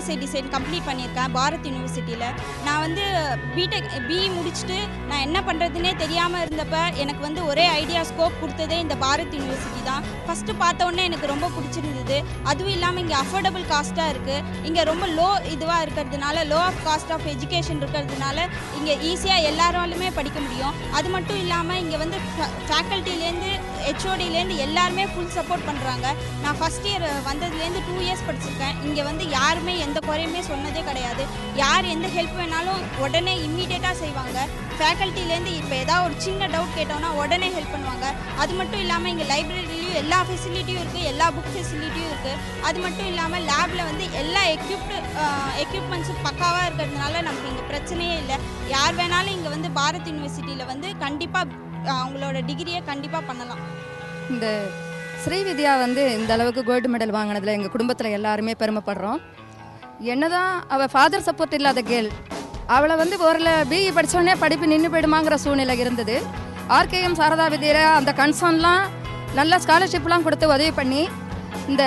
USA design complete பண்ணியிருக்கேன் பாரத் யூனிவர்சிட்டியில். நான் வந்து பிஇ முடிச்சுட்டு நான் என்ன பண்ணுறதுனே தெரியாமல் இருந்தப்ப எனக்கு வந்து ஒரே ஐடியா ஸ்கோப் கொடுத்ததே இந்த பாரத் யூனிவர்சிட்டி தான். ஃபஸ்ட்டு பார்த்த உடனே எனக்கு ரொம்ப பிடிச்சிருந்தது. அதுவும் இல்லாமல் இங்கே அஃபோர்டபுள் காஸ்ட்டாக இருக்குது. இங்கே ரொம்ப லோ இதுவாக இருக்கிறதுனால, low of cost of education இருக்கிறதுனால இங்கே ஈஸியாக எல்லாராலுமே படிக்க முடியும். அது மட்டும் இல்லாமல் இங்கே வந்து ஃபேக்கல்ட்டிலேருந்து ஹெச்ஓடிலேருந்து எல்லாருமே ஃபுல் சப்போர்ட் பண்ணுறாங்க. நான் ஃபஸ்ட் இயர் வந்ததுலேருந்து 2 இயர்ஸ் படிச்சிருக்கேன். இங்கே வந்து யாருமே எந்த குறையுமே சொன்னதே கிடையாது. யார் எந்த ஹெல்ப் வேணாலும் உடனே இம்மீடியட்டாக செய்வாங்க. ஃபேக்கல்ட்டிலேருந்து இப்போ ஏதாவது ஒரு சின்ன டவுட் கேட்டோன்னா உடனே ஹெல்ப் பண்ணுவாங்க. அது மட்டும் இல்லாமல் இங்கே லைப்ரரிலையும் எல்லா ஃபெசிலிட்டியும் இருக்குது, எல்லா புக் ஃபெசிலிட்டியும் இருக்குது. அது மட்டும் இல்லாமல் லேபில் வந்து எல்லா எக்யூப்மெண்ட்ஸும் பக்காவாக இருக்கிறதுனால நமக்கு இங்கே பிரச்சனையே இல்லை. யார் வேணாலும் இங்கே வந்து பாரத் யூனிவர்சிட்டியில் வந்து கண்டிப்பாக அவங்களோட டிகிரியை கண்டிப்பாக பண்ணலாம். இந்த ஸ்ரீவித்யா வந்து இந்த அளவுக்கு கோல்டு மெடல் வாங்கினதில் எங்கள் குடும்பத்தில் எல்லாருமே பெருமைப்படுறோம். என்னதான் அவள் ஃபாதர் சப்போர்ட் இல்லாத கேர்ள், அவளை வந்து ஒரு பிஇ படித்தோடனே படிப்பு நின்று போயிடுமாங்கிற சூழ்நிலை இருந்தது. ஆர்கேஎம் சாரதா வித்யா அந்த கன்சர்ன்லாம் நல்ல ஸ்காலர்ஷிப்லாம் கொடுத்து உதவி பண்ணி இந்த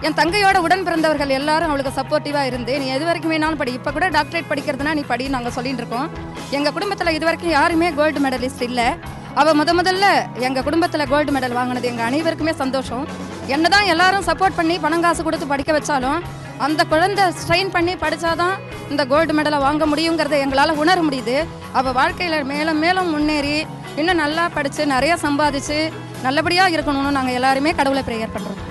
என் தங்கையோட உடன் பிறந்தவர்கள் எல்லாரும் அவளுக்கு சப்போர்ட்டிவாக இருந்து நீ எது வரைக்கும் வேணாலும் படி, இப்போ கூட டாக்டரேட் படிக்கிறதுனா நீ படி நாங்கள் சொல்லிட்டு இருக்கோம். எங்கள் குடும்பத்தில் இது வரைக்கும் யாருமே கோல்டு மெடலிஸ்ட் இல்லை. அவள் முதல்ல எங்கள் குடும்பத்தில் கோல்டு மெடல் வாங்கினது எங்கள் அனைவருக்குமே சந்தோஷம். என்ன தான் எல்லாரும் சப்போர்ட் பண்ணி பணம் காசு கொடுத்து படிக்க வச்சாலும் அந்த குழந்தை ஸ்ட்ரெயின் பண்ணி படித்தாதான் இந்த கோல்டு மெடலை வாங்க முடியுங்கிறத எங்களால் உணர முடியுது. அவள் வாழ்க்கையில் மேலும் மேலும் முன்னேறி இன்னும் நல்லா படித்து நிறையா சம்பாதிச்சு நல்லபடியாக இருக்கணும்னு நாங்கள் எல்லாருமே கடவுளை ப்ரேயர் பண்ணுறோம்.